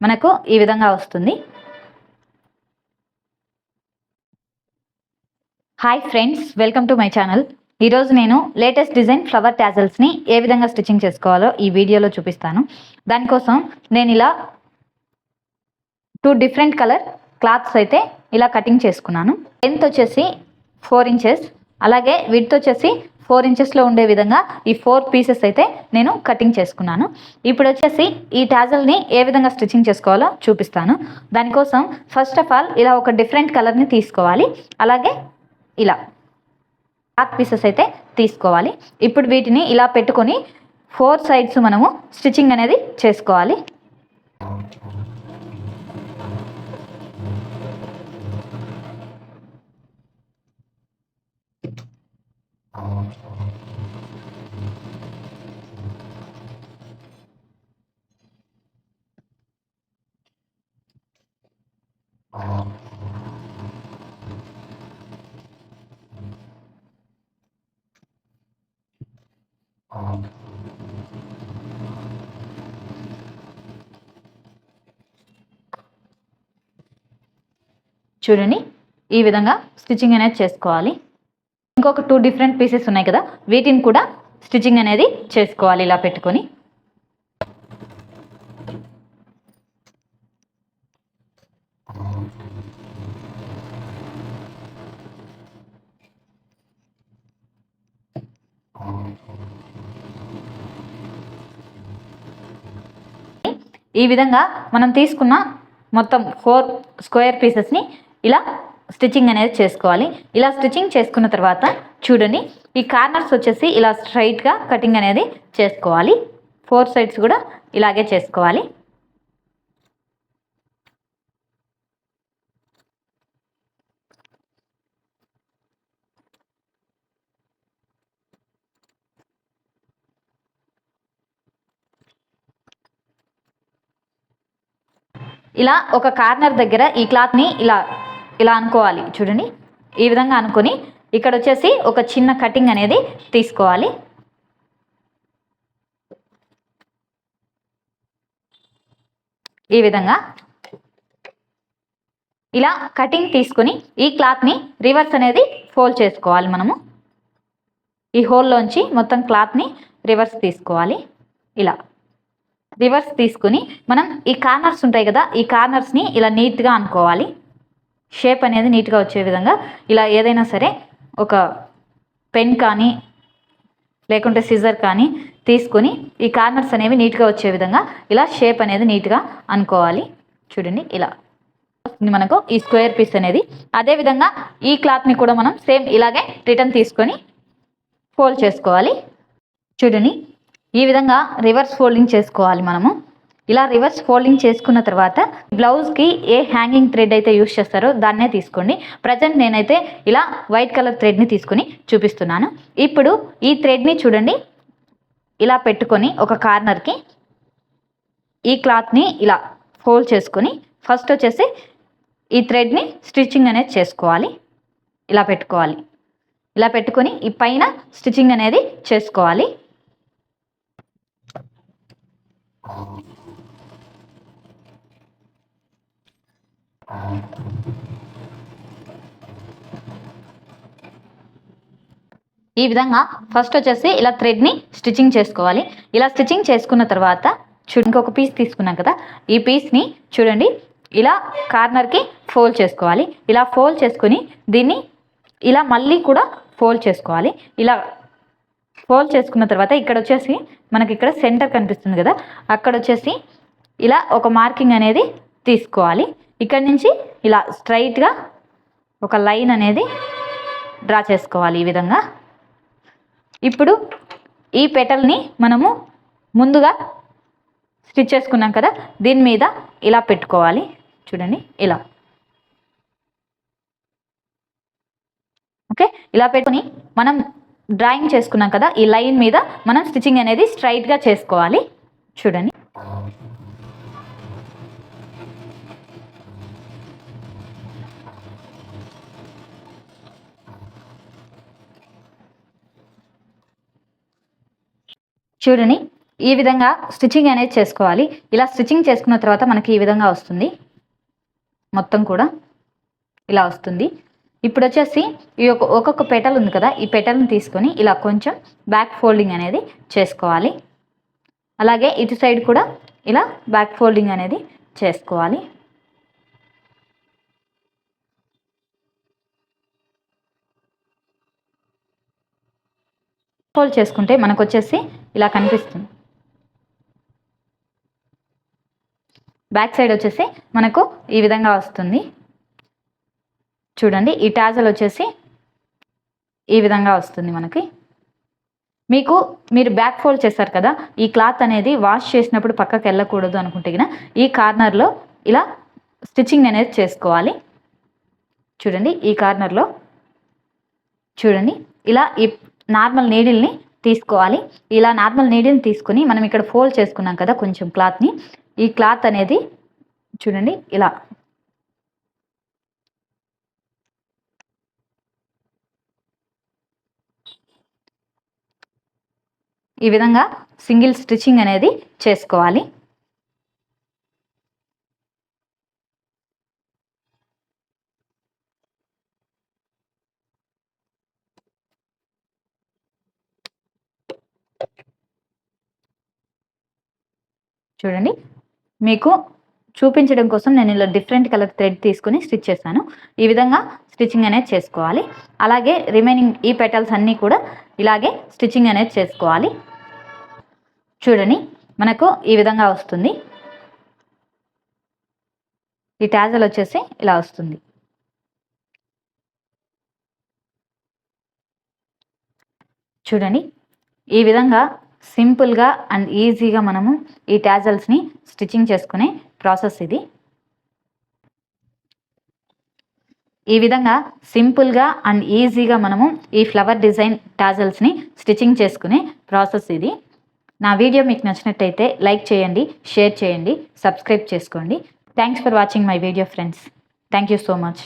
మనకు ఈ విధంగా వస్తుంది. Hi friends, welcome to my channel. ఈరోజు నేను లేటెస్ట్ డిజైన్ ఫ్లవర్ టాజల్స్ని ఏ విధంగా స్టిచ్చింగ్ చేసుకోవాలో ఈ వీడియోలో చూపిస్తాను. దానికోసం నేను ఇలా 2 డిఫరెంట్ కలర్ క్లాత్స్ అయితే ఇలా కటింగ్ చేసుకున్నాను. లెంత్ వచ్చేసి 4 ఇంచెస్, అలాగే విడ్త్ వచ్చేసి 4 ఇంచెస్లో ఉండే విధంగా ఈ 4 పీసెస్ అయితే నేను కటింగ్ చేసుకున్నాను. ఇప్పుడు వచ్చేసి ఈ టాజల్ని ఏ విధంగా స్టిచ్చింగ్ చేసుకోవాలో చూపిస్తాను. దానికోసం ఫస్ట్ ఆఫ్ ఆల్ ఇలా ఒక డిఫరెంట్ కలర్ని తీసుకోవాలి. అలాగే ఇలా క్లాత్ పీసెస్ అయితే తీసుకోవాలి. ఇప్పుడు వీటిని ఇలా పెట్టుకొని 4 సైడ్స్ మనము స్టిచ్చింగ్ అనేది చేసుకోవాలి. చూడండి, ఈ విధంగా స్టిచ్చింగ్ అనేది చేసుకోవాలి. ఇంకొక 2 డిఫరెంట్ పీసెస్ ఉన్నాయి కదా, వీటిని కూడా స్టిచ్చింగ్ అనేది చేసుకోవాలి ఇలా పెట్టుకొని. ఈ విధంగా మనం తీసుకున్న మొత్తం 4 స్క్వేర్ పీసెస్ని ఇలా స్టిచ్చింగ్ అనేది చేసుకోవాలి. ఇలా స్టిచ్చింగ్ చేసుకున్న తర్వాత చూడండి, ఈ కార్నర్స్ వచ్చేసి ఇలా స్ట్రైట్గా కటింగ్ అనేది చేసుకోవాలి. 4 సైడ్స్ కూడా ఇలాగే చేసుకోవాలి. ఇలా ఒక కార్నర్ దగ్గర ఈ క్లాత్ని ఇలా ఇలా అనుకోవాలి. చూడండి, ఈ విధంగా అనుకొని ఇక్కడ వచ్చేసి ఒక చిన్న కటింగ్ అనేది తీసుకోవాలి. ఈ విధంగా ఇలా కటింగ్ తీసుకొని ఈ క్లాత్ని రివర్స్ అనేది ఫోల్డ్ చేసుకోవాలి. మనము ఈ హోల్లోంచి మొత్తం క్లాత్ని రివర్స్ తీసుకోవాలి. ఇలా రివర్స్ తీసుకుని మనం ఈ కార్నర్స్ ఉంటాయి కదా, ఈ కార్నర్స్ని ఇలా నీట్గా అనుకోవాలి. షేప్ అనేది నీట్గా వచ్చే విధంగా ఇలా ఏదైనా సరే ఒక పెన్ కానీ లేకుంటే సిజర్ కానీ తీసుకొని ఈ కార్నర్స్ అనేవి నీట్గా వచ్చే విధంగా ఇలా షేప్ అనేది నీట్గా అనుకోవాలి. చూడండి, ఇలా మనకు ఈ స్క్వేర్ పీస్ అనేది. అదేవిధంగా ఈ క్లాత్ని కూడా మనం సేమ్ ఇలాగే రిటర్న్ తీసుకొని ఫోల్డ్ చేసుకోవాలి. చూడండి, ఈ విధంగా రివర్స్ ఫోల్డింగ్ చేసుకోవాలి మనము. ఇలా రివర్స్ ఫోల్డింగ్ చేసుకున్న తర్వాత బ్లౌజ్కి ఏ హ్యాంగింగ్ థ్రెడ్ అయితే యూస్ చేస్తారో దాన్నే తీసుకోండి. ప్రజెంట్ నేనైతే ఇలా వైట్ కలర్ థ్రెడ్ని తీసుకొని చూపిస్తున్నాను. ఇప్పుడు ఈ థ్రెడ్ని చూడండి ఇలా పెట్టుకొని ఒక కార్నర్కి ఈ క్లాత్ని ఇలా ఫోల్డ్ చేసుకొని ఫస్ట్ వచ్చేసి ఈ థ్రెడ్ని స్టిచ్చింగ్ అనేది చేసుకోవాలి. ఇలా పెట్టుకోవాలి. ఇలా పెట్టుకొని ఈ పైన స్టిచ్చింగ్ అనేది చేసుకోవాలి. ఈ విధంగా ఫస్ట్ వచ్చేసి ఇలా థ్రెడ్ని స్టిచ్చింగ్ చేసుకోవాలి. ఇలా స్టిచ్చింగ్ చేసుకున్న తర్వాత ఇంకొక పీస్ తీసుకున్నాం కదా, ఈ పీస్ని చూడండి ఇలా కార్నర్కి ఫోల్డ్ చేసుకోవాలి. ఇలా ఫోల్డ్ చేసుకొని దీన్ని ఇలా మళ్ళీ కూడా ఫోల్డ్ చేసుకోవాలి. ఇలా ఫోల్డ్ చేసుకున్న తర్వాత ఇక్కడ వచ్చేసి మనకి ఇక్కడ సెంటర్ కనిపిస్తుంది కదా, అక్కడ వచ్చేసి ఇలా ఒక మార్కింగ్ అనేది తీసుకోవాలి. ఇక్కడ నుంచి ఇలా స్ట్రైట్గా ఒక లైన్ అనేది డ్రా చేసుకోవాలి ఈ విధంగా. ఇప్పుడు ఈ పెటల్ని మనము ముందుగా స్టిచ్ చేసుకున్నాం కదా, దీని మీద ఇలా పెట్టుకోవాలి. చూడండి, ఇలా ఓకే. ఇలా పెట్టుకొని మనం డ్రాయింగ్ చేసుకున్నాం కదా, ఈ లైన్ మీద మనం స్టిచ్చింగ్ అనేది స్ట్రైట్గా చేసుకోవాలి. చూడండి, చూడండి ఈ విధంగా స్టిచ్చింగ్ అనేది చేసుకోవాలి. ఇలా స్టిచ్చింగ్ చేసుకున్న తర్వాత మనకి ఈ విధంగా వస్తుంది, మొత్తం కూడా ఇలా వస్తుంది. ఇప్పుడు వచ్చేసి ఈ ఒక్కొక్క పెటల్ ఉంది కదా, ఈ పెటల్ని తీసుకొని ఇలా కొంచెం బ్యాక్ ఫోల్డింగ్ అనేది చేసుకోవాలి. అలాగే ఇటు సైడ్ కూడా ఇలా బ్యాక్ ఫోల్డింగ్ అనేది చేసుకోవాలి. ఫోల్డ్ చేసుకుంటే మనకు వచ్చేసి ఇలా కనిపిస్తుంది. బ్యాక్ సైడ్ వచ్చేసి మనకు ఈ విధంగా వస్తుంది. చూడండి, ఈ టాజల్ వచ్చేసి ఈ విధంగా వస్తుంది మనకి. మీరు బ్యాక్ ఫోల్డ్ చేస్తారు కదా, ఈ క్లాత్ అనేది వాష్ చేసినప్పుడు పక్కకి వెళ్ళకూడదు అనుకుంటే కనుక ఈ కార్నర్లో ఇలా స్టిచ్చింగ్ అనేది చేసుకోవాలి. చూడండి, ఈ కార్నర్లో చూడండి ఇలా ఈ నార్మల్ నీడిల్ని తీసుకోవాలి. ఇలా నార్మల్ నీడిల్ని తీసుకొని మనం ఇక్కడ ఫోల్డ్ చేసుకున్నాం కదా కొంచెం క్లాత్ని, ఈ క్లాత్ అనేది చూడండి ఇలా ఈ విధంగా సింగిల్ స్టిచ్చింగ్ అనేది చేసుకోవాలి. చూడండి, మీకు చూపించడం కోసం నేను ఇలా డిఫరెంట్ కలర్ థ్రెడ్ తీసుకొని స్టిచ్ చేశాను. ఈ విధంగా స్టిచ్చింగ్ అనేది చేసుకోవాలి. అలాగే రిమైనింగ్ ఈ పెటల్స్ అన్నీ కూడా ఇలాగే స్టిచ్చింగ్ అనేది చేసుకోవాలి. చూడండి, మనకు ఈ విధంగా వస్తుంది. ఈ టాజల్ వచ్చేసి ఇలా వస్తుంది. చూడండి, ఈ విధంగా సింపుల్గా అండ్ ఈజీగా మనము ఈ టాజల్స్ని స్టిచ్చింగ్ చేసుకునే ప్రాసెస్ ఇది. ఈ విధంగా సింపుల్గా అండ్ ఈజీగా మనము ఈ ఫ్లవర్ డిజైన్ టాజల్స్ని స్టిచ్చింగ్ చేసుకునే ప్రాసెస్ ఇది. నా వీడియో మీకు నచ్చినట్టయితే లైక్ చేయండి, షేర్ చేయండి, సబ్స్క్రైబ్ చేసుకోండి. Thanks for watching my video friends. Thank you so much.